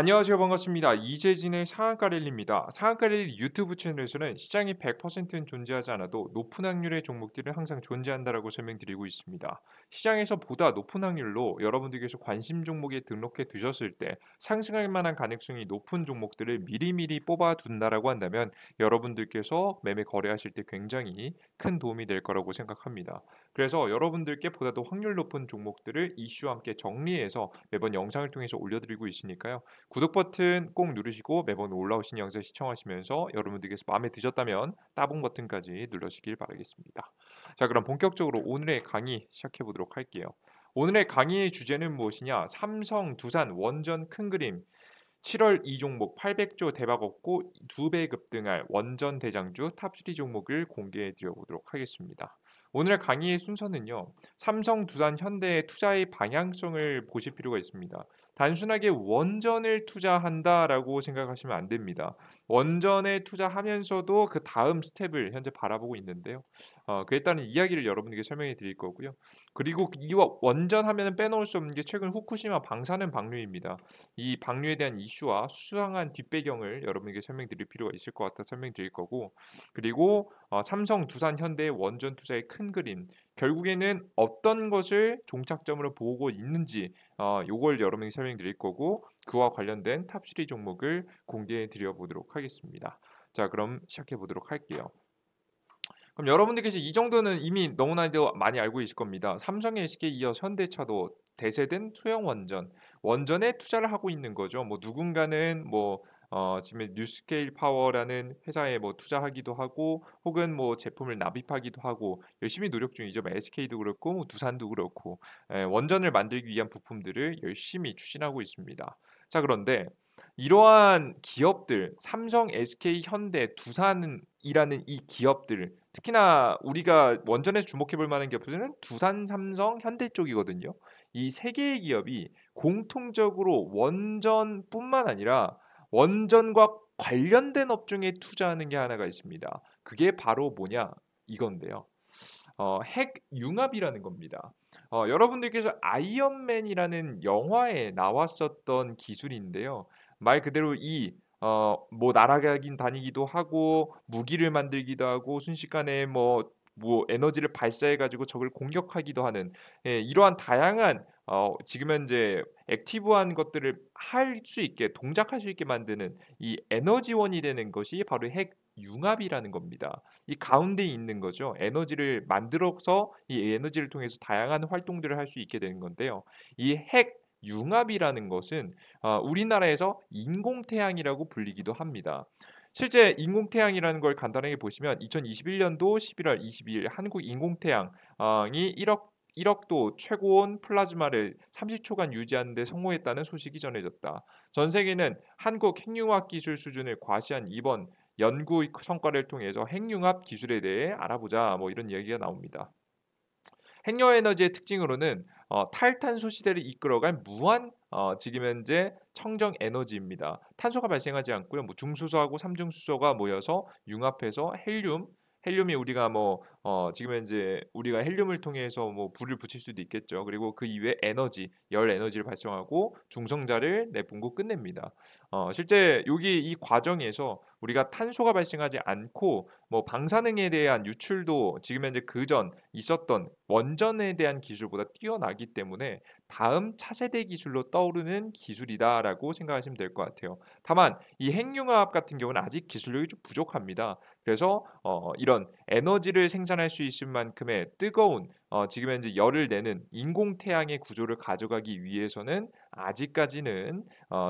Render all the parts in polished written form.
안녕하세요. 반갑습니다. 이재진의 상한가 랠리입니다. 상한가 랠리 유튜브 채널에서는 시장이 100%는 존재하지 않아도 높은 확률의 종목들은 항상 존재한다라고 설명드리고 있습니다. 시장에서 보다 높은 확률로 여러분들께서 관심 종목에 등록해 두셨을 때 상승할 만한 가능성이 높은 종목들을 미리미리 뽑아 둔다라고 한다면 여러분들께서 매매 거래하실 때 굉장히 큰 도움이 될 거라고 생각합니다. 그래서 여러분들께 보다도 확률 높은 종목들을 이슈와 함께 정리해서 매번 영상을 통해서 올려드리고 있으니까요. 구독 버튼 꼭 누르시고 매번 올라오신 영상 시청하시면서 여러분들께서 마음에 드셨다면 따봉 버튼까지 눌러주시길 바라겠습니다. 자, 그럼 본격적으로 오늘의 강의 시작해 보도록 할게요. 오늘의 강의의 주제는 무엇이냐? 삼성, 두산, 원전 큰 그림. 7월 이 종목 800조 대박 얻고 2배 급등할 원전 대장주 탑3 종목을 공개해 드려 보도록 하겠습니다. 오늘 강의의 순서는요. 삼성, 두산, 현대의 투자의 방향성을 보실 필요가 있습니다. 단순하게 원전을 투자한다라고 생각하시면 안 됩니다. 원전에 투자하면서도 그 다음 스텝을 현재 바라보고 있는데요. 그에 따른 이야기를 여러분에게 설명해 드릴 거고요. 그리고 이와 원전 하면은 빼놓을 수 없는 게 최근 후쿠시마 방사능 방류입니다. 이 방류에 대한 이슈와 수상한 뒷배경을 여러분에게 설명드릴 필요가 있을 것 같아 설명드릴 거고, 그리고 삼성, 두산, 현대의 원전 투자의 큰 그림, 결국에는 어떤 것을 종착점으로 보고 있는지 요걸 여러분에게 설명드릴 거고, 그와 관련된 탑3 종목을 공개해 드려 보도록 하겠습니다. 자, 그럼 시작해 보도록 할게요. 그럼 여러분들께서 이 정도는 이미 너무나도 많이 알고 계실 겁니다. 삼성의 SK에 이어 현대차도 대세된 소형 원전, 원전에 투자를 하고 있는 거죠. 뭐 누군가는 지금 뉴스케일 파워라는 회사에 뭐 투자하기도 하고, 혹은 뭐 제품을 납입하기도 하고 열심히 노력 중이죠. 뭐 SK도 그렇고 뭐 두산도 그렇고 원전을 만들기 위한 부품들을 열심히 추진하고 있습니다. 자, 그런데 이러한 기업들, 삼성, SK, 현대, 두산이라는 이 기업들, 특히나 우리가 원전에서 주목해 볼 만한 기업들은 두산, 삼성, 현대 쪽이거든요. 이 세 개의 기업이 공통적으로 원전뿐만 아니라 원전과 관련된 업종에 투자하는 게 하나가 있습니다. 그게 바로 뭐냐? 이건데요. 핵융합이라는 겁니다. 여러분들께서 아이언맨이라는 영화에 나왔었던 기술인데요. 말 그대로 날아가긴 다니기도 하고 무기를 만들기도 하고 순식간에 에너지를 발사해 가지고 적을 공격하기도 하는, 이러한 다양한 지금 현재 액티브한 것들을 할 수 있게 동작할 수 있게 만드는 이 에너지원이 되는 것이 바로 핵융합이라는 겁니다. 이 가운데 있는 거죠. 에너지를 만들어서 이 에너지를 통해서 다양한 활동들을 할 수 있게 되는 건데요. 이 핵융합이라는 것은 우리나라에서 인공태양이라고 불리기도 합니다. 실제 인공태양이라는 걸 간단하게 보시면 2021년도 11월 22일 한국 인공태양이 1억도 최고온 플라즈마를 30초간 유지하는 데 성공했다는 소식이 전해졌다. 전 세계는 한국 핵융합 기술 수준을 과시한 이번 연구 성과를 통해서 핵융합 기술에 대해 알아보자, 뭐 이런 이야기가 나옵니다. 핵융합 에너지의 특징으로는 탈탄소 시대를 이끌어갈 무한 지금 현재 청정 에너지입니다. 탄소가 발생하지 않고요. 뭐 중수소하고 삼중수소가 모여서 융합해서 헬륨이 우리가 지금 현재 우리가 헬륨을 통해서 뭐 불을 붙일 수도 있겠죠. 그리고 그 이외에 열 에너지를 발생하고 중성자를 내뿜고 끝냅니다. 실제 여기 이 과정에서 우리가 탄소가 발생하지 않고 뭐 방사능에 대한 유출도 지금 현재 그전 있었던 원전에 대한 기술보다 뛰어나기 때문에 다음 차세대 기술로 떠오르는 기술이다라고 생각하시면 될 것 같아요. 다만 이 핵융합 같은 경우는 아직 기술력이 좀 부족합니다. 그래서 이런 에너지를 생산할 수 있을 만큼의 뜨거운 지금 현재 열을 내는 인공태양의 구조를 가져가기 위해서는 아직까지는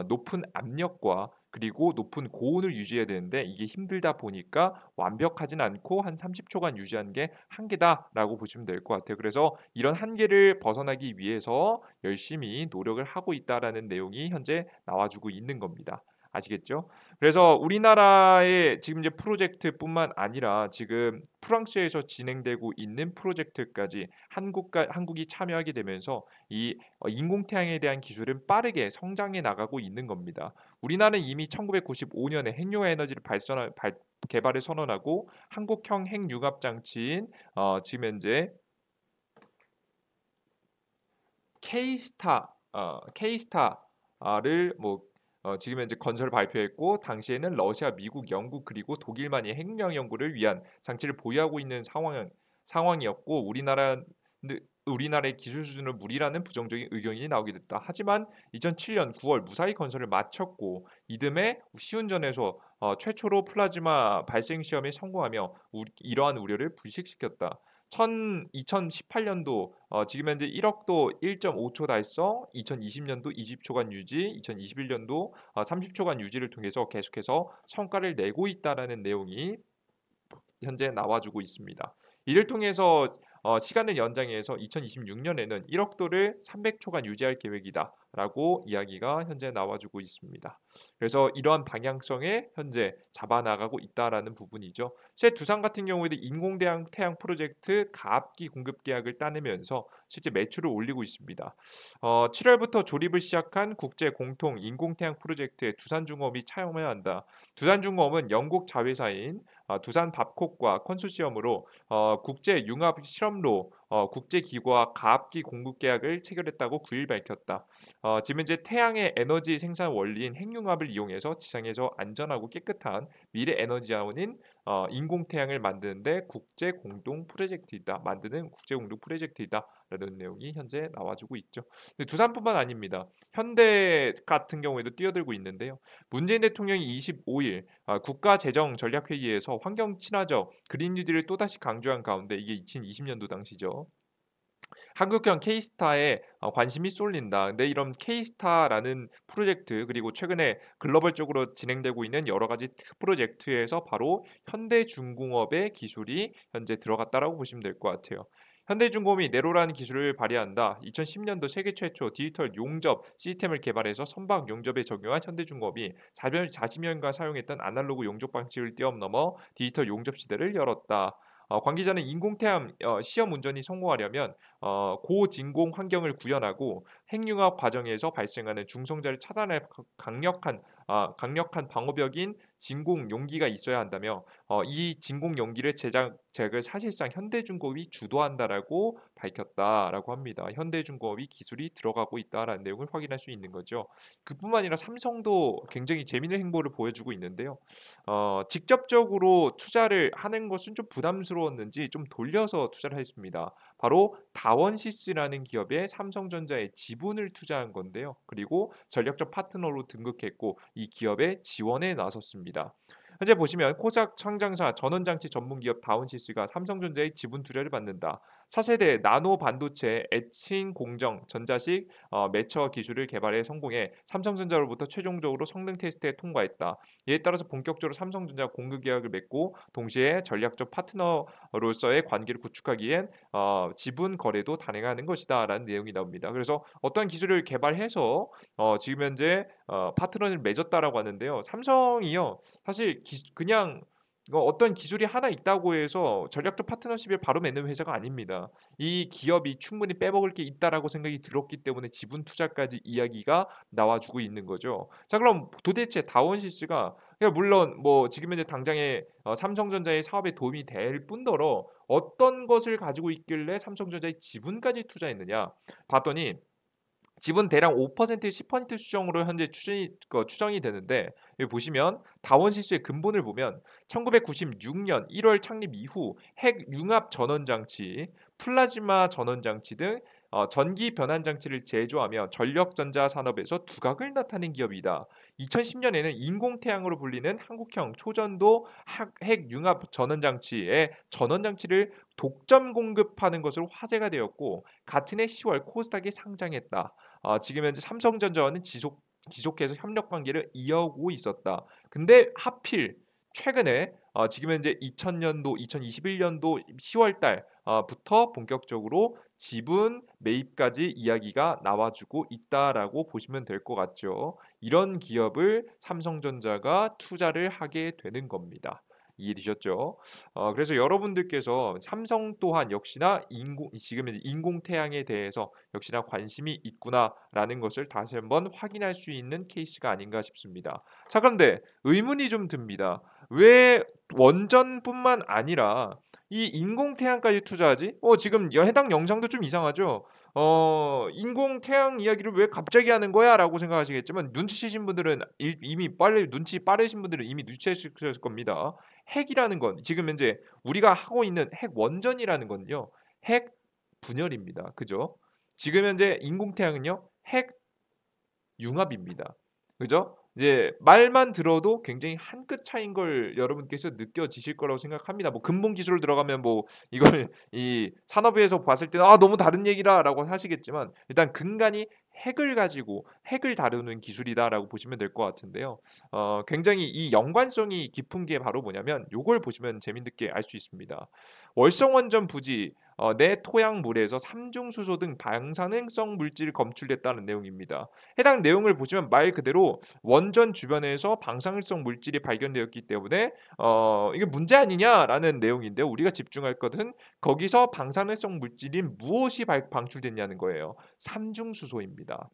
높은 압력과 그리고 높은 고온을 유지해야 되는데 이게 힘들다 보니까 완벽하진 않고 한 30초간 유지하는 게 한계다라고 보시면 될 것 같아요. 그래서 이런 한계를 벗어나기 위해서 열심히 노력을 하고 있다라는 내용이 현재 나와주고 있는 겁니다. 아시겠죠? 그래서 우리나라의 지금 이제 프로젝트뿐만 아니라 지금 프랑스에서 진행되고 있는 프로젝트까지 한국이 참여하게 되면서 이 인공태양에 대한 기술은 빠르게 성장해 나가고 있는 겁니다. 우리나라는 이미 1995년에 핵융합 에너지를 개발을 선언하고 한국형 핵융합 장치인 지금 현재 K스타를 지금 현재 건설을 발표했고 당시에는 러시아, 미국, 영국 그리고 독일만이 핵력 연구를 위한 장치를 보유하고 있는 상황이었고 우리나라의 기술 수준을 무리라는 부정적인 의견이 나오게 됐다. 하지만 2007년 9월 무사히 건설을 마쳤고 이듬해 시운전에서 최초로 플라즈마 발생 시험에 성공하며 이러한 우려를 불식시켰다. 2018년도 지금 현재 1억도 1.5초 달성, 2020년도 20초간 유지, 2021년도 30초간 유지를 통해서 계속해서 성과를 내고 있다라는 내용이 현재 나와주고 있습니다. 이를 통해서 시간을 연장해서 2026년에는 1억 도를 300초간 유지할 계획이다라고 이야기가 현재 나와주고 있습니다. 그래서 이러한 방향성에 현재 잡아나가고 있다라는 부분이죠. 제 두산 같은 경우에도 인공태양 프로젝트 가압기 공급 계약을 따내면서 실제 매출을 올리고 있습니다. 7월부터 조립을 시작한 국제 공통 인공태양 프로젝트에 두산중공업이 참여한다. 두산중공업은 영국 자회사인 두산 밥콕과 컨소시엄으로 국제 융합 실험로 국제기구와 가압기 공급 계약을 체결했다고 9일 밝혔다. 지금 현재 태양의 에너지 생산 원리인 핵융합을 이용해서 지상에서 안전하고 깨끗한 미래 에너지 자원인 인공태양을 만드는데 국제 공동 프로젝트이다. 만드는 국제 공동 프로젝트이다라는 내용이 현재 나와주고 있죠. 두산뿐만 아닙니다. 현대 같은 경우에도 뛰어들고 있는데요. 문재인 대통령이 25일 국가재정전략회의에서 환경 친화적 그린 뉴딜을 또다시 강조한 가운데 이게 2020년도 당시죠. 한국형 K스타에 관심이 쏠린다. 근데 이런 K스타라는 프로젝트 그리고 최근에 글로벌적으로 진행되고 있는 여러 가지 프로젝트에서 바로 현대중공업의 기술이 현재 들어갔다라고 보시면 될 것 같아요. 현대중공업이 네로라는 기술을 발휘한다. 2010년도 세계 최초 디지털 용접 시스템을 개발해서 선박 용접에 적용한 현대중공업이 40년간 사용했던 아날로그 용접 방식을 뛰어넘어 디지털 용접 시대를 열었다. 관계자는 인공태양 시험 운전이 성공하려면 고진공 환경을 구현하고 핵융합 과정에서 발생하는 중성자를 차단할 강력한 방어벽인 진공 용기가 있어야 한다며 이 진공 용기를 제작을 사실상 현대중공업이 주도한다라고 밝혔다라고 합니다. 현대중공업이 기술이 들어가고 있다라는 내용을 확인할 수 있는 거죠. 그뿐만 아니라 삼성도 굉장히 재미있는 행보를 보여주고 있는데요. 직접적으로 투자를 하는 것은 좀 부담스러웠는지 좀 돌려서 투자를 했습니다. 바로 다원시스라는 기업에 삼성전자의 지분을 투자한 건데요. 그리고 전략적 파트너로 등극했고 이 기업의 지원에 나섰습니다. 현재 보시면 코스닥 상장사 전원장치 전문기업 다원시스가 삼성전자의 지분 투자를 받는다. 차세대 나노 반도체 애칭 공정 전자식 매처 기술을 개발해 성공해 삼성전자로부터 최종적으로 성능 테스트에 통과했다. 이에 따라서 본격적으로 삼성전자 공급 계약을 맺고 동시에 전략적 파트너로서의 관계를 구축하기엔 지분 거래도 단행하는 것이다라는 내용이 나옵니다. 그래서 어떠한 기술을 개발해서 지금 현재 파트너를 맺었다라고 하는데요. 삼성이요. 사실 그냥 어떤 기술이 하나 있다고 해서 전략적 파트너십을 바로 맺는 회사가 아닙니다. 이 기업이 충분히 빼먹을 게 있다라고 생각이 들었기 때문에 지분 투자까지 이야기가 나와주고 있는 거죠. 자, 그럼 도대체 다원시스가 물론 뭐 지금 현재 당장에 삼성전자의 사업에 도움이 될 뿐더러 어떤 것을 가지고 있길래 삼성전자의 지분까지 투자했느냐 봤더니 지분 대략 5% 10% 수정으로 현재 추정이 되는데 여기 보시면 다원시스의 근본을 보면 1996년 1월 창립 이후 핵 융합 전원 장치, 플라즈마 전원 장치 등 전기 변환 장치를 제조하며 전력전자 산업에서 두각을 나타낸 기업이다. 2010년에는 인공태양으로 불리는 한국형 초전도 핵 융합 전원 장치의 전원 장치를 독점 공급하는 것으로 화제가 되었고 같은 해 10월 코스닥에 상장했다. 지금 현재 삼성전자와는 지속해서 협력 관계를 이어오고 있었다. 근데 하필 최근에 지금 현재 2000년도, 2021년도 10월 달부터 본격적으로 지분 매입까지 이야기가 나와주고 있다라고 보시면 될 것 같죠. 이런 기업을 삼성전자가 투자를 하게 되는 겁니다. 이해되셨죠? 그래서 여러분들께서 삼성 또한 역시나 지금 인공태양에 대해서 역시나 관심이 있구나라는 것을 다시 한번 확인할 수 있는 케이스가 아닌가 싶습니다. 자, 그런데 의문이 좀 듭니다. 왜 원전뿐만 아니라 이 인공태양까지 투자하지? 지금 해당 영상도 좀 이상하죠? 인공 태양 이야기를 왜 갑자기 하는 거야라고 생각하시겠지만 눈치채신 분들은 이미 빨리 눈치 빠르신 분들은 이미 눈치채셨을 겁니다. 핵이라는 건 지금 현재 우리가 하고 있는 핵 원전이라는 건요. 핵 분열입니다. 그죠? 지금 현재 인공 태양은요. 핵 융합입니다. 그죠? 이제 말만 들어도 굉장히 한 끗 차이인 걸 여러분께서 느껴지실 거라고 생각합니다. 뭐 근본 기술을 들어가면 뭐 이걸 이 산업에서 봤을 때는 '아 너무 다른 얘기다.'라고 하시겠지만 일단 근간이 핵을 가지고 핵을 다루는 기술이다라고 보시면 될 것 같은데요. 굉장히 이 연관성이 깊은 게 바로 뭐냐면 요걸 보시면 재미있게 알 수 있습니다. 월성원전 부지 내 토양 물에서 삼중수소 등 방사능성 물질이 검출됐다는 내용입니다. 해당 내용을 보시면 말 그대로 원전 주변에서 방사능성 물질이 발견되었기 때문에 이게 문제 아니냐라는 내용인데요. 우리가 집중할 것은 거기서 방사능성 물질인 무엇이 방출됐냐는 거예요. 삼중수소입니다.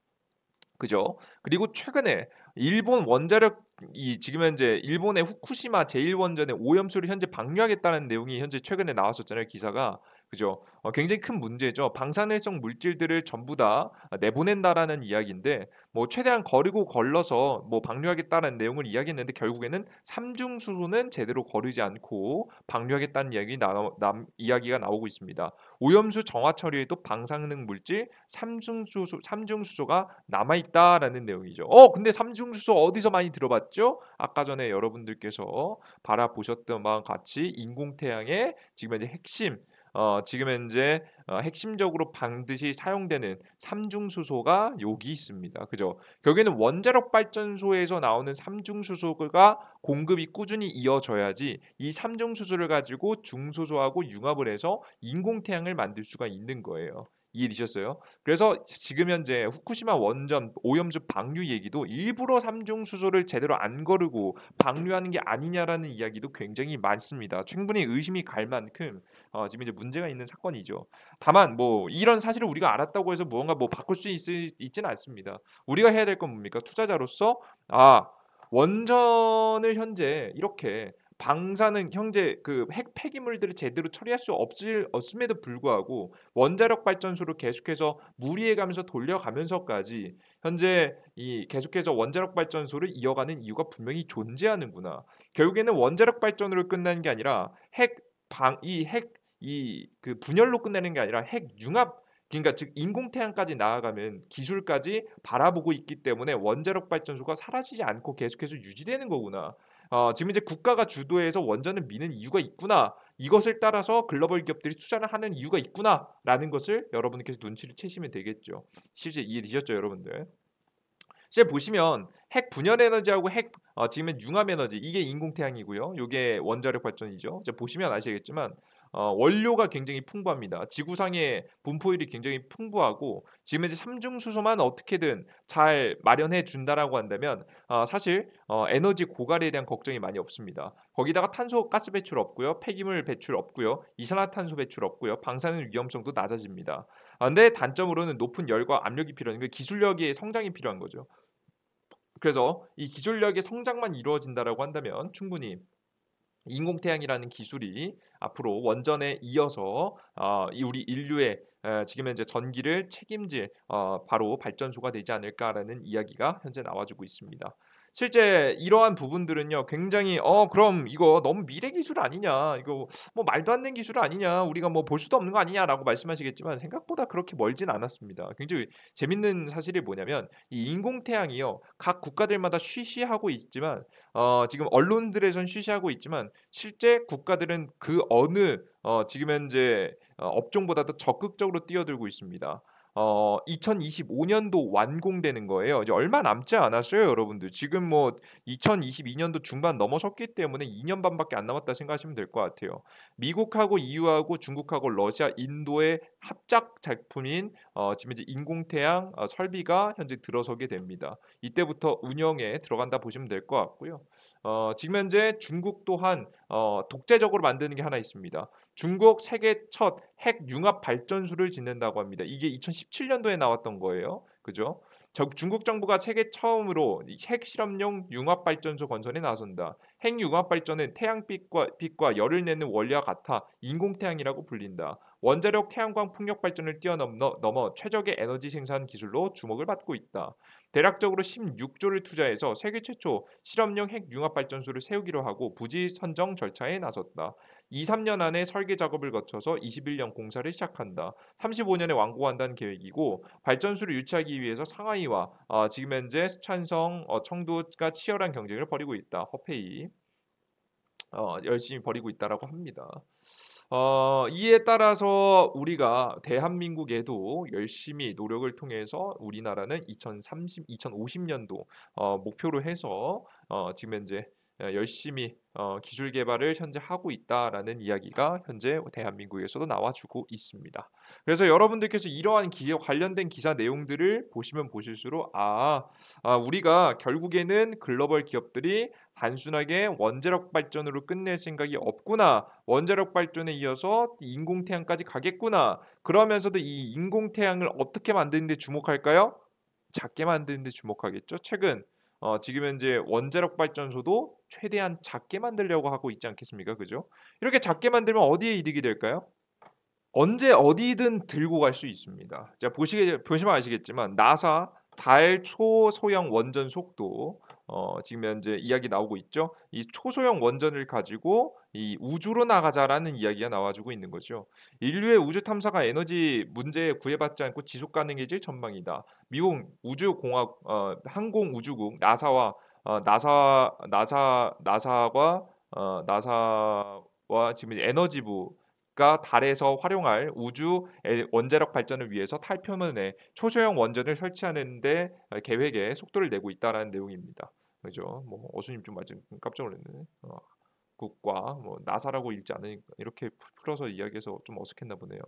그죠? 그리고 최근에 일본 원자력 이 지금 현재 일본의 후쿠시마 제1원전의 오염수를 현재 방류하겠다는 내용이 현재 최근에 나왔었잖아요, 기사가. 그죠? 굉장히 큰 문제죠. 방사능성 물질들을 전부 다 내보낸다라는 이야기인데 뭐 최대한 거르고 걸러서 뭐 방류하겠다는 내용을 이야기했는데 결국에는 삼중수소는 제대로 거르지 않고 방류하겠다는 이야기가 나오고 있습니다. 오염수 정화 처리에도 방사능 물질 삼중수소가 남아 있다라는 내용이죠. 근데 삼중수소 어디서 많이 들어봤죠? 아까 전에 여러분들께서 바라보셨던 바와 같이 인공태양의 지금 현재 핵심 지금 현재 핵심적으로 반드시 사용되는 삼중수소가 여기 있습니다. 그죠? 결국에는 원자력 발전소에서 나오는 삼중수소가 공급이 꾸준히 이어져야지 이 삼중수소를 가지고 중수소하고 융합을 해서 인공태양을 만들 수가 있는 거예요. 이해되셨어요? 그래서 지금 현재 후쿠시마 원전 오염수 방류 얘기도 일부러 삼중수소를 제대로 안 거르고 방류하는 게 아니냐라는 이야기도 굉장히 많습니다. 충분히 의심이 갈 만큼 지금 이제 문제가 있는 사건이죠. 다만 뭐 이런 사실을 우리가 알았다고 해서 무언가 뭐 바꿀 수 있지는 않습니다. 우리가 해야 될 건 뭡니까? 투자자로서 원전을 현재 이렇게 방사능 현재 그 핵 폐기물들을 제대로 처리할 수 없음에도 불구하고 원자력 발전소를 계속해서 무리해 가면서 돌려가면서까지 현재 이 계속해서 원자력 발전소를 이어가는 이유가 분명히 존재하는구나. 결국에는 원자력 발전으로 끝나는 게 아니라 그 분열로 끝내는 게 아니라 핵 융합 그러니까 즉 인공태양까지 나아가면 기술까지 바라보고 있기 때문에 원자력 발전소가 사라지지 않고 계속해서 유지되는 거구나. 지금 이제 국가가 주도해서 원전을 미는 이유가 있구나. 이것을 따라서 글로벌 기업들이 투자를 하는 이유가 있구나라는 것을 여러분께서 눈치를 채시면 되겠죠. 실제 이해되셨죠, 여러분들? 실제 보시면 핵 분열 에너지하고 지금은 융합 에너지 이게 인공태양이고요. 요게 원자력 발전이죠. 이제 보시면 아시겠지만 원료가 굉장히 풍부합니다. 지구상의 분포율이 굉장히 풍부하고 지금 이제 삼중수소만 어떻게든 잘 마련해 준다라고 한다면 사실 에너지 고갈에 대한 걱정이 많이 없습니다. 거기다가 탄소 가스 배출 없고요. 폐기물 배출 없고요. 이산화탄소 배출 없고요. 방사능 위험성도 낮아집니다. 근데 단점으로는 높은 열과 압력이 필요한 그 기술력의 성장이 필요한 거죠. 그래서 이 기술력의 성장만 이루어진다라고 한다면 충분히 인공태양이라는 기술이 앞으로 원전에 이어서 이 우리 인류의 지금 현재 전기를 책임질 바로 발전소가 되지 않을까라는 이야기가 현재 나와주고 있습니다. 실제 이러한 부분들은요 굉장히 그럼 이거 너무 미래 기술 아니냐 이거 뭐 말도 안 되는 기술 아니냐 우리가 뭐 볼 수도 없는 거 아니냐라고 말씀하시겠지만 생각보다 그렇게 멀진 않았습니다. 굉장히 재밌는 사실이 뭐냐면 이 인공태양이요 각 국가들마다 쉬쉬하고 있지만 지금 언론들에선 쉬쉬하고 있지만 실제 국가들은 그 어느 지금 현재 업종보다도 적극적으로 뛰어들고 있습니다. 2025년도 완공되는 거예요. 이제 얼마 남지 않았어요, 여러분들. 지금 뭐 2022년도 중반 넘어섰기 때문에 2년 반밖에 안 남았다 생각하시면 될 것 같아요. 미국하고 EU하고 중국하고 러시아, 인도의 합작 작품인 지금 이제 인공태양 설비가 현재 들어서게 됩니다. 이때부터 운영에 들어간다 보시면 될 것 같고요. 지금 현재 중국 또한 독재적으로 만드는 게 하나 있습니다. 중국 세계 첫 핵 융합 발전소를 짓는다고 합니다. 이게 2017년도에 나왔던 거예요. 그죠? 중국 정부가 세계 처음으로 이 핵실험용 융합 발전소 건설에 나선다. 핵 융합 발전은 태양빛과 열을 내는 원리와 같아 인공태양이라고 불린다. 원자력 태양광 풍력 발전을 넘어 최적의 에너지 생산 기술로 주목을 받고 있다. 대략적으로 16조를 투자해서 세계 최초 실험용 핵 융합 발전소를 세우기로 하고 부지 선정 절차에 나섰다. 2, 3년 안에 설계 작업을 거쳐서 21년 공사를 시작한다. 35년에 완공한다는 계획이고 발전소를 유치하기 위해서 상하이와 지금 현재 수찬성, 청두가 치열한 경쟁을 벌이고 있다. 허페이 열심히 벌이고 있다라고 합니다. 이에 따라서 우리가 대한민국에도 열심히 노력을 통해서 우리나라는 2050년도 목표로 해서 지금 현재 열심히 기술 개발을 현재 하고 있다라는 이야기가 현재 대한민국에서도 나와주고 있습니다. 그래서 여러분들께서 이러한 관련된 기사 내용들을 보시면 보실수록 우리가 결국에는 글로벌 기업들이 단순하게 원자력 발전으로 끝낼 생각이 없구나. 원자력 발전에 이어서 인공태양까지 가겠구나. 그러면서도 이 인공태양을 어떻게 만드는 데 주목할까요? 작게 만드는 데 주목하겠죠. 최근 지금 현재 원자력 발전소도 최대한 작게 만들려고 하고 있지 않겠습니까? 그죠? 이렇게 작게 만들면 어디에 이득이 될까요? 언제 어디든 들고 갈 수 있습니다. 자 보시면 아시겠지만 나사 달 초소형 원전 속도 지금 현재 이야기 나오고 있죠. 이 초소형 원전을 가지고 이 우주로 나가자라는 이야기가 나와주고 있는 거죠. 인류의 우주 탐사가 에너지 문제에 구애받지 않고 지속 가능해질 전망이다. 미국 우주공학 항공우주국 나사와 나사와 지금 에너지부가 달에서 활용할 우주 원자력 발전을 위해서 탈표면에 초소형 원전을 설치하는데 계획에 속도를 내고 있다라는 내용입니다. 그죠? 뭐 어수님 좀 맞은 깜짝 놀랐네. 국과 뭐 나사라고 읽지 않으니까 이렇게 풀어서 이야기해서 좀 어색했나 보네요.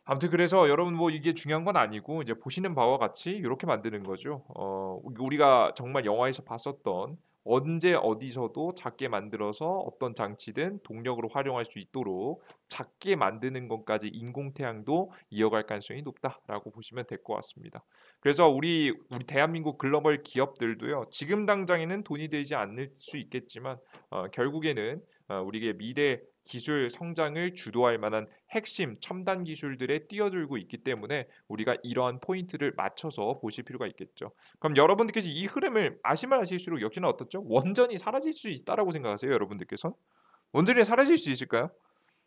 아무튼 그래서 여러분 뭐 이게 중요한 건 아니고 이제 보시는 바와 같이 이렇게 만드는 거죠. 우리가 정말 영화에서 봤었던 언제 어디서도 작게 만들어서 어떤 장치든 동력으로 활용할 수 있도록 작게 만드는 것까지 인공태양도 이어갈 가능성이 높다라고 보시면 될 것 같습니다. 그래서 우리 대한민국 글로벌 기업들도요. 지금 당장에는 돈이 되지 않을 수 있겠지만 결국에는 우리의 미래 기술 성장을 주도할 만한 핵심 첨단 기술들에 뛰어들고 있기 때문에 우리가 이러한 포인트를 맞춰서 보실 필요가 있겠죠. 그럼 여러분들께서 이 흐름을 아시면 아실수록 역시나 어떻죠? 원전이 사라질 수 있다라고 생각하세요, 여러분들께서? 원전이 사라질 수 있을까요?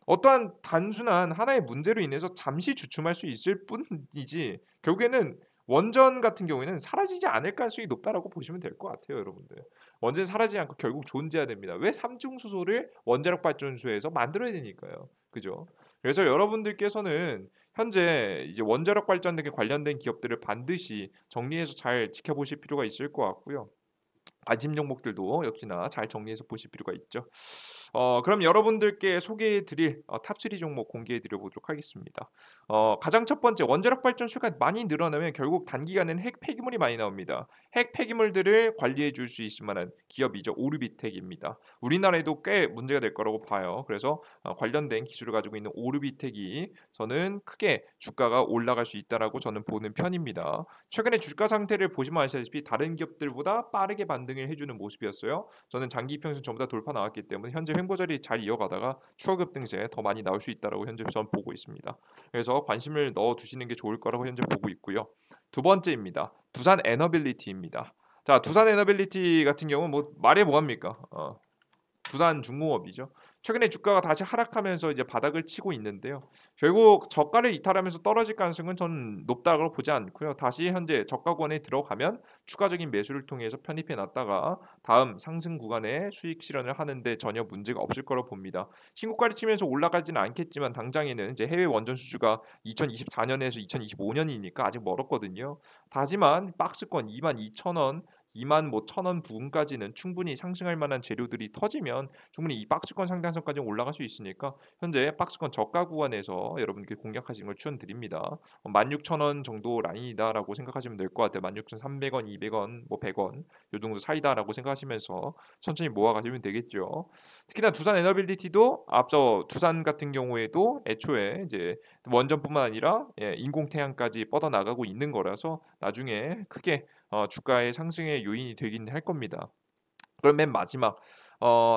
어떠한 단순한 하나의 문제로 인해서 잠시 주춤할 수 있을 뿐이지 결국에는 원전 같은 경우에는 사라지지 않을 가능성이 높다라고 보시면 될 것 같아요, 여러분들. 원전이 사라지지 않고 결국 존재해야 됩니다. 왜 삼중수소를 원자력 발전소에서 만들어야 되니까요. 그죠? 그래서 여러분들께서는 현재 이제 원자력 발전 등에 관련된 기업들을 반드시 정리해서 잘 지켜보실 필요가 있을 것 같고요. 관심 종목들도 역시나 잘 정리해서 보실 필요가 있죠. 그럼 여러분들께 소개해 드릴 탑3 종목 공개해 드려 보도록 하겠습니다. 가장 첫 번째 원자력 발전소가 많이 늘어나면 결국 단기간에는 핵 폐기물이 많이 나옵니다. 핵 폐기물들을 관리해 줄 수 있을 만한 기업이죠. 오르비텍입니다. 우리나라에도 꽤 문제가 될 거라고 봐요. 그래서 관련된 기술을 가지고 있는 오르비텍이 저는 크게 주가가 올라갈 수 있다라고 저는 보는 편입니다. 최근에 주가 상태를 보시면 아시다시피 다른 기업들보다 빠르게 반등을 해주는 모습이었어요. 저는 장기 평균 전부 다 돌파 나왔기 때문에 현재 횡보자리 잘 이어가다가 추가 급등세 더 많이 나올 수 있다라고 현재 전 보고 있습니다. 그래서 관심을 넣어 두시는 게 좋을 거라고 현재 보고 있고요. 두 번째입니다. 두산 에너빌리티입니다. 자, 두산 에너빌리티 같은 경우는 뭐 말해 뭐합니까? 두산중공업이죠. 최근에 주가가 다시 하락하면서 이제 바닥을 치고 있는데요. 결국 저가를 이탈하면서 떨어질 가능성은 저는 높다고 보지 않고요. 다시 현재 저가권에 들어가면 추가적인 매수를 통해서 편입해 놨다가 다음 상승 구간에 수익 실현을 하는데 전혀 문제가 없을 거라고 봅니다. 신고가를 치면서 올라가지는 않겠지만 당장에는 이제 해외 원전 수주가 2024년에서 2025년이니까 아직 멀었거든요. 하지만 박스권 22,000원 2만 뭐 1,000원 부근까지는 충분히 상승할 만한 재료들이 터지면 충분히 이 박스권 상단선까지 올라갈 수 있으니까 현재 박스권 저가 구간에서 여러분께 공략하시는 걸 추천드립니다. 16,000원 정도 라인이다라고 생각하시면 될 것 같아요. 16,300원, 200원, 뭐 100원 요 정도 사이다라고 생각하시면서 천천히 모아가시면 되겠죠. 특히나 두산 에너빌리티도 앞서 두산 같은 경우에도 애초에 이제 원전뿐만 아니라 인공태양까지 뻗어나가고 있는 거라서 나중에 크게 주가의 상승의 요인이 되긴 할 겁니다. 그럼 맨 마지막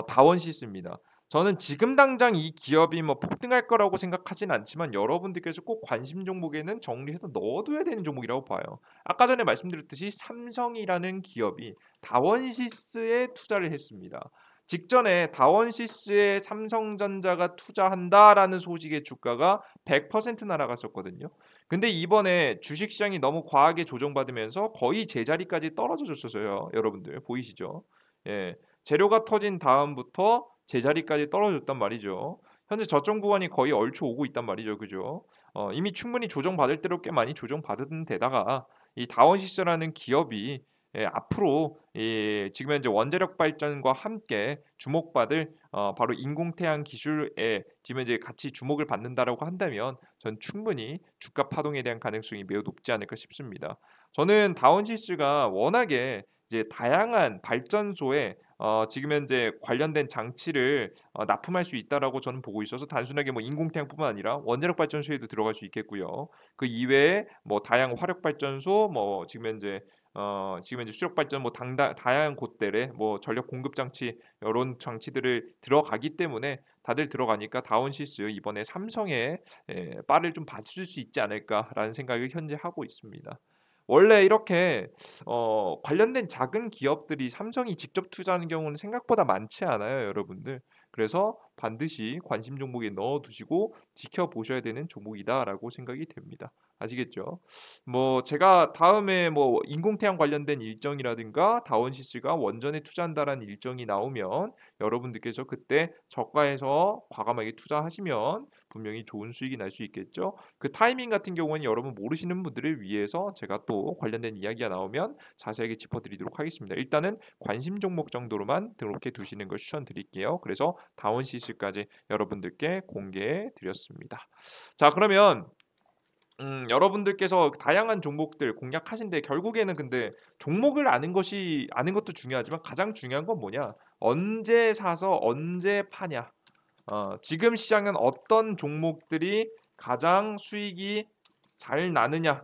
다원시스입니다. 저는 지금 당장 이 기업이 뭐 폭등할 거라고 생각하진 않지만 여러분들께서 꼭 관심 종목에는 정리해서 넣어둬야 되는 종목이라고 봐요. 아까 전에 말씀드렸듯이 삼성이라는 기업이 다원시스에 투자를 했습니다. 직전에 다원시스에 삼성전자가 투자한다라는 소식의 주가가 100% 날아갔었거든요. 근데 이번에 주식시장이 너무 과하게 조정받으면서 거의 제자리까지 떨어져 줬었어요. 여러분들 보이시죠? 예. 재료가 터진 다음부터 제자리까지 떨어졌단 말이죠. 현재 저점 구간이 거의 얼추 오고 있단 말이죠. 그죠? 이미 충분히 조정받을 대로 꽤 많이 조정받은 데다가 이 다원시스라는 기업이 앞으로 지금 현재 원자력 발전과 함께 주목받을 바로 인공태양 기술에 지금 이제 같이 주목을 받는다라고 한다면 전 충분히 주가 파동에 대한 가능성이 매우 높지 않을까 싶습니다. 저는 다원시스가 워낙에 이제 다양한 발전소에 지금 현재 관련된 장치를 납품할 수 있다라고 저는 보고 있어서 단순하게 뭐 인공태양뿐만 아니라 원자력 발전소에도 들어갈 수 있겠고요. 그 이외에 뭐 다양한 화력 발전소 뭐 지금 현재 수력 발전 뭐 다양한 곳들에 뭐 전력 공급 장치 이런 장치들을 들어가기 때문에 다들 들어가니까 다운시스 이번에 삼성의 빠를 좀 받칠 수 있지 않을까라는 생각을 현재 하고 있습니다. 원래 이렇게 관련된 작은 기업들이 삼성이 직접 투자하는 경우는 생각보다 많지 않아요, 여러분들. 그래서 반드시 관심 종목에 넣어 두시고 지켜보셔야 되는 종목이다라고 생각이 됩니다. 아시겠죠? 뭐 제가 다음에 뭐 인공태양 관련된 일정이라든가 다원시스가 원전에 투자한다라는 일정이 나오면 여러분들께서 그때 저가에서 과감하게 투자하시면 분명히 좋은 수익이 날 수 있겠죠. 그 타이밍 같은 경우는 여러분 모르시는 분들을 위해서 제가 또 관련된 이야기가 나오면 자세하게 짚어드리도록 하겠습니다. 일단은 관심 종목 정도로만 등록해 두시는 걸 추천드릴게요. 그래서 다운시스까지 여러분들께 공개해 드렸습니다. 자, 그러면 여러분들께서 다양한 종목들 공략하신데 결국에는 근데 종목을 아는 것도 중요하지만 가장 중요한 건 뭐냐? 언제 사서 언제 파냐? 지금 시장은 어떤 종목들이 가장 수익이 잘 나느냐?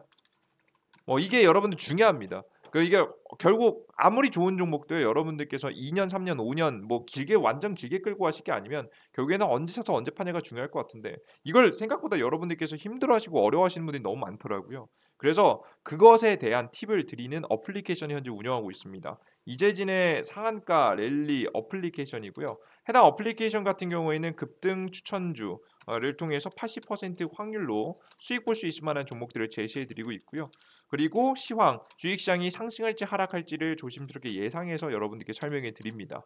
이게 여러분들 중요합니다. 이게 결국 아무리 좋은 종목도 여러분들께서 2년, 3년, 5년 뭐 길게 완전 길게 끌고 가실 게 아니면 결국에는 언제 사서 언제 파냐가 중요할 것 같은데 이걸 생각보다 여러분들께서 힘들어하시고 어려워하시는 분들이 너무 많더라고요. 그래서 그것에 대한 팁을 드리는 어플리케이션을 현재 운영하고 있습니다. 이재진의 상한가 랠리 어플리케이션이고요. 해당 어플리케이션 같은 경우에는 급등 추천주를 통해서 80% 확률로 수익 볼 수 있을 만한 종목들을 제시해 드리고 있고요. 그리고 시황, 주식시장이 상승할지 하락할지를 조심스럽게 예상해서 여러분들께 설명해 드립니다.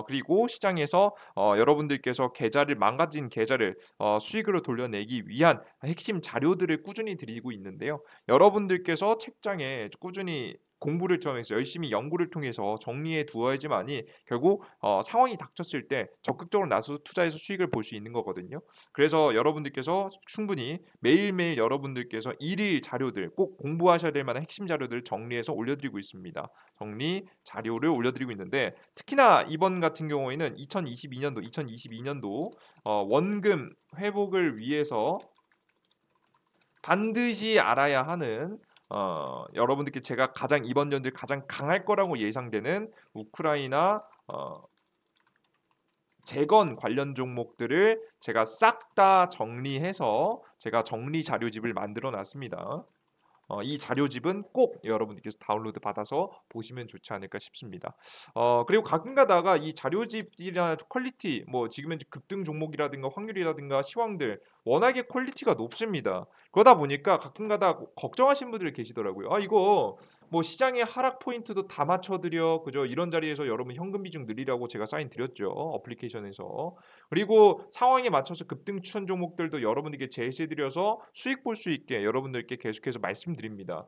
그리고 시장에서 여러분들께서 망가진 계좌를 수익으로 돌려내기 위한 핵심 자료들을 꾸준히 드리고 있는데요. 여러분들께서 책장에 꾸준히 공부를 통해서 열심히 연구를 통해서 정리해 두어야지만이 결국 상황이 닥쳤을 때 적극적으로 나서서 투자해서 수익을 볼 수 있는 거거든요. 그래서 여러분들께서 충분히 매일매일 여러분들께서 일일 자료들 꼭 공부하셔야 될 만한 핵심 자료들을 정리해서 올려드리고 있습니다. 정리 자료를 올려드리고 있는데 특히나 이번 같은 경우에는 2022년도 원금 회복을 위해서 반드시 알아야 하는 여러분들께 제가 이번 연도에 가장 강할 거라고 예상되는 우크라이나 재건 관련 종목들을 제가 싹 다 정리해서 제가 정리 자료집을 만들어 놨습니다. 이 자료집은 꼭 여러분들께서 다운로드 받아서 보시면 좋지 않을까 싶습니다. 그리고 가끔 가다가 이 자료집이나 퀄리티 뭐 지금 현재 급등 종목이라든가 확률이라든가 시황들 워낙에 퀄리티가 높습니다. 그러다 보니까 가끔 가다 걱정하시는 분들이 계시더라고요. 아 이거 뭐 시장의 하락 포인트도 다 맞춰드려 그죠? 이런 자리에서 여러분 현금 비중 늘리라고 제가 사인 드렸죠 어플리케이션에서. 그리고 상황에 맞춰서 급등 추천 종목들도 여러분들께 제시해드려서 수익 볼 수 있게 여러분들께 계속해서 말씀드립니다.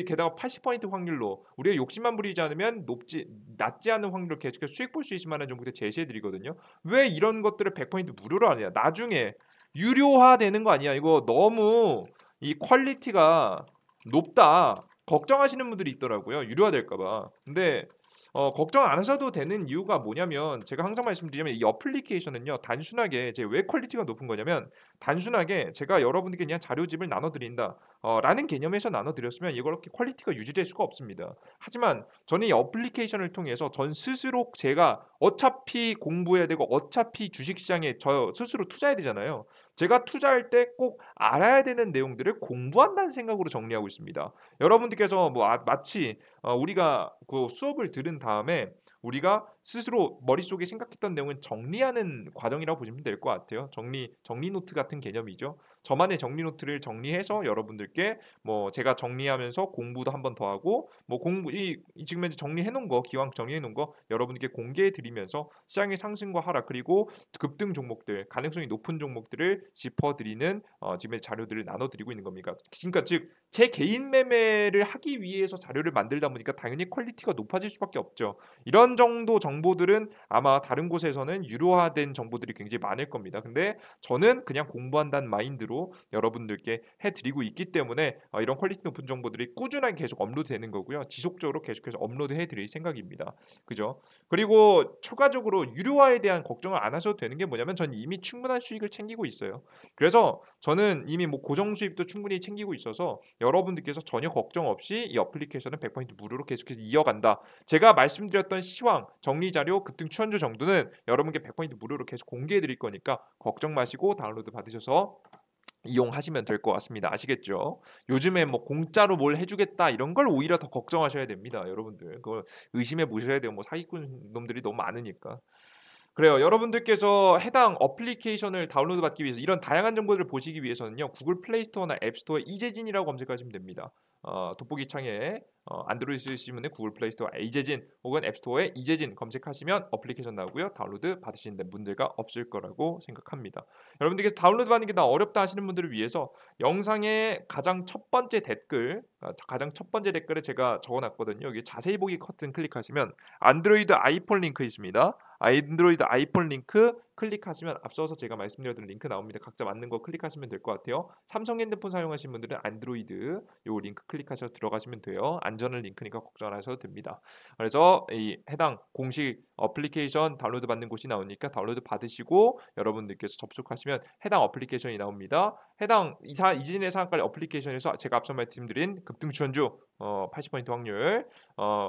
게다가 80% 확률로 우리가 욕심만 부리지 않으면 낮지 않은 확률로 계속해서 수익 볼 수 있을 만한 종목들 제시해드리거든요. 왜 이런 것들을 100% 무료로 하냐? 나중에 유료화되는 거 아니야? 이거 너무 이 퀄리티가 높다. 걱정하시는 분들이 있더라고요. 유료화될까 봐. 근데 걱정 안 하셔도 되는 이유가 뭐냐면 제가 항상 말씀드리면 이 어플리케이션은요. 단순하게 왜 퀄리티가 높은 거냐면 단순하게 제가 여러분들께 그냥 자료집을 나눠 드린다. 라는 개념에서 나눠 드렸으면 이렇게 퀄리티가 유지될 수가 없습니다. 하지만 저는 이 어플리케이션을 통해서 전 스스로 제가 어차피 공부해야 되고 어차피 주식시장에 저 스스로 투자해야 되잖아요. 제가 투자할 때 꼭 알아야 되는 내용들을 공부한다는 생각으로 정리하고 있습니다. 여러분들께서 뭐 마치 우리가 그 수업을 들은 다음에 우리가 스스로 머릿속에 생각했던 내용을 정리하는 과정이라고 보시면 될 것 같아요. 정리 노트 같은 개념이죠. 저만의 정리 노트를 정리해서 여러분들께 뭐 제가 정리하면서 공부도 한 번 더 하고 뭐 공부 지금 현재 정리해 놓은 거 기왕 정리해 놓은 거 여러분께 공개해 드리면서 시장의 상승과 하락 그리고 급등 종목들 가능성이 높은 종목들을 짚어 드리는 지금 자료들을 나눠 드리고 있는 겁니다. 그러니까 즉 제 개인 매매를 하기 위해서 자료를 만들다 보니까 당연히 퀄리티가 높아질 수밖에 없죠. 이런 정도 정보들은 아마 다른 곳에서는 유료화된 정보들이 굉장히 많을 겁니다. 근데 저는 그냥 공부한다는 마인드로 여러분들께 해 드리고 있기 때문에 이런 퀄리티 높은 정보들이 꾸준하게 계속 업로드되는 거고요. 지속적으로 계속해서 업로드해 드릴 생각입니다. 그죠? 그리고 추가적으로 유료화에 대한 걱정을 안 하셔도 되는 게 뭐냐면 저는 이미 충분한 수익을 챙기고 있어요. 그래서 저는 이미 뭐 고정 수익도 충분히 챙기고 있어서 여러분들께서 전혀 걱정 없이 이 어플리케이션은 100% 무료로 계속해서 이어간다. 제가 말씀드렸던 시황, 정리 자료, 급등 추천주 정도는 여러분께 100% 무료로 계속 공개해 드릴 거니까 걱정 마시고 다운로드 받으셔서 이용하시면 될 것 같습니다. 아시겠죠? 요즘에 뭐 공짜로 뭘 해주겠다 이런 걸 오히려 더 걱정하셔야 됩니다, 여러분들. 그걸 의심해 보셔야 돼요. 뭐 사기꾼 놈들이 너무 많으니까. 그래요. 여러분들께서 해당 어플리케이션을 다운로드 받기 위해서 이런 다양한 정보들을 보시기 위해서는요. 구글 플레이 스토어나 앱 스토어에 이재진이라고 검색하시면 됩니다. 돋보기 창에 안드로이드 쓰시면 구글 플레이 스토어 이재진 혹은 앱 스토어에 이재진 검색하시면 어플리케이션 나오고요. 다운로드 받으시는 데 문제가 없을 거라고 생각합니다. 여러분들께서 다운로드 받는 게 나 어렵다 하시는 분들을 위해서 영상의 가장 첫 번째 댓글, 가장 첫 번째 댓글에 제가 적어놨거든요. 여기 자세히 보기 커튼 클릭하시면 안드로이드 아이폰 링크 있습니다. 안드로이드 아이폰 링크 클릭하시면 앞서서 제가 말씀드렸던 링크 나옵니다. 각자 맞는 거 클릭하시면 될 것 같아요. 삼성 핸드폰 사용하시는 분들은 안드로이드 요 링크 클릭하셔서 들어가시면 돼요. 안전한 링크니까 걱정 안 하셔도 됩니다. 그래서 이 해당 공식 어플리케이션 다운로드 받는 곳이 나오니까 다운로드 받으시고 여러분들께서 접속하시면 해당 어플리케이션이 나옵니다. 해당 이진의 상한가 어플리케이션에서 제가 앞서 말씀드린 급등 추천주 80% 확률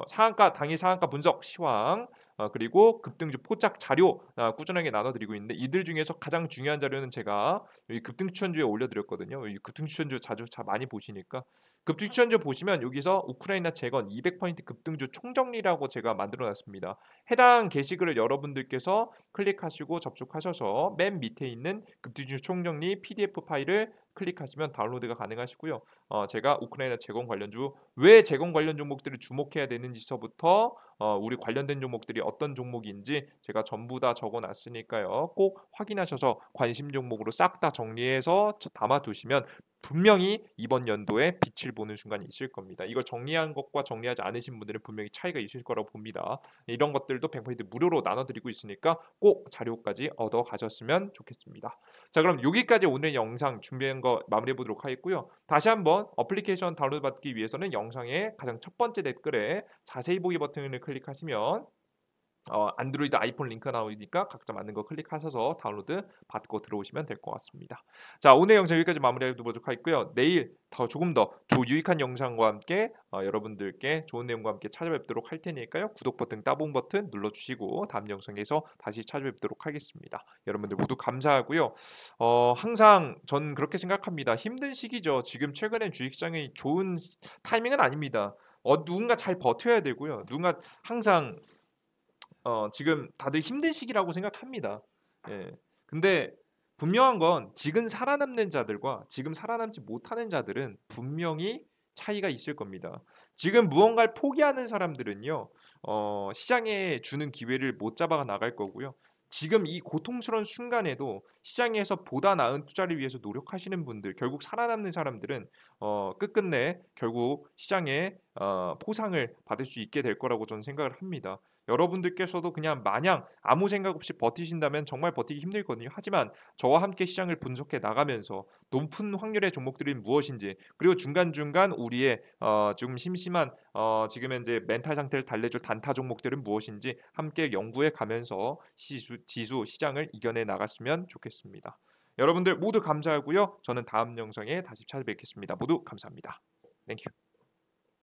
상한가 당일 상한가 분석 시황 그리고 급등주 포착 자료 꾸준하게 나눠드리고 있는데 이들 중에서 가장 중요한 자료는 제가 여기 급등 추천주에 올려드렸거든요. 이 급등 추천주 자주 많이 보시니까 급등 추천주 보시면 여기서 우크라이나 재건 200% 급등주 총정리라고 제가 만들어놨습니다. 해당 게시글을 여러분들께서 클릭하시고 접속하셔서 맨 밑에 있는 급등주 총정리 PDF 파일을 클릭하시면 다운로드가 가능하시고요. 제가 우크라이나 재건 관련주 왜 재건 관련 종목들을 주목해야 되는지서부터 우리 관련된 종목들이 어떤 종목인지 제가 전부 다 적어놨으니까요. 꼭 확인하셔서 관심 종목으로 싹 다 정리해서 담아두시면 분명히 이번 연도에 빛을 보는 순간이 있을 겁니다. 이걸 정리한 것과 정리하지 않으신 분들은 분명히 차이가 있을 거라고 봅니다. 이런 것들도 100% 무료로 나눠드리고 있으니까 꼭 자료까지 얻어 가셨으면 좋겠습니다. 자, 그럼 여기까지 오늘 영상 준비한 거 마무리해 보도록 하겠고요. 다시 한번 어플리케이션 다운로드 받기 위해서는 영상의 가장 첫 번째 댓글에 자세히 보기 버튼을 클릭하시면 안드로이드 아이폰 링크 나오니까 각자 맞는 거 클릭하셔서 다운로드 받고 들어오시면 될 것 같습니다. 자, 오늘 영상 여기까지 마무리해 보도록 하겠고요. 내일 조금 더 유익한 영상과 함께 여러분들께 좋은 내용과 함께 찾아뵙도록 할 테니까요. 구독 버튼, 따봉 버튼 눌러주시고 다음 영상에서 다시 찾아뵙도록 하겠습니다. 여러분들 모두 감사하고요. 항상 전 그렇게 생각합니다. 힘든 시기죠. 지금 최근에 주식시장이 좋은 타이밍은 아닙니다. 누군가 잘 버텨야 되고요. 누군가 항상 지금 다들 힘든 시기라고 생각합니다. 예. 근데 분명한 건 지금 살아남는 자들과 지금 살아남지 못하는 자들은 분명히 차이가 있을 겁니다. 지금 무언가를 포기하는 사람들은요, 시장에 주는 기회를 못 잡아 나갈 거고요. 지금 이 고통스러운 순간에도 시장에서 보다 나은 투자를 위해서 노력하시는 분들, 결국 살아남는 사람들은 끝끝내 결국 시장에 포상을 받을 수 있게 될 거라고 저는 생각을 합니다. 여러분들께서도 그냥 마냥 아무 생각 없이 버티신다면 정말 버티기 힘들거든요. 하지만 저와 함께 시장을 분석해 나가면서 높은 확률의 종목들이 무엇인지 그리고 중간중간 우리의 좀 심심한 지금 현재 멘탈 상태를 달래줄 단타 종목들은 무엇인지 함께 연구해 가면서 지수 시장을 이겨내 나갔으면 좋겠습니다. 여러분들 모두 감사하고요. 저는 다음 영상에 다시 찾아뵙겠습니다. 모두 감사합니다. 땡큐.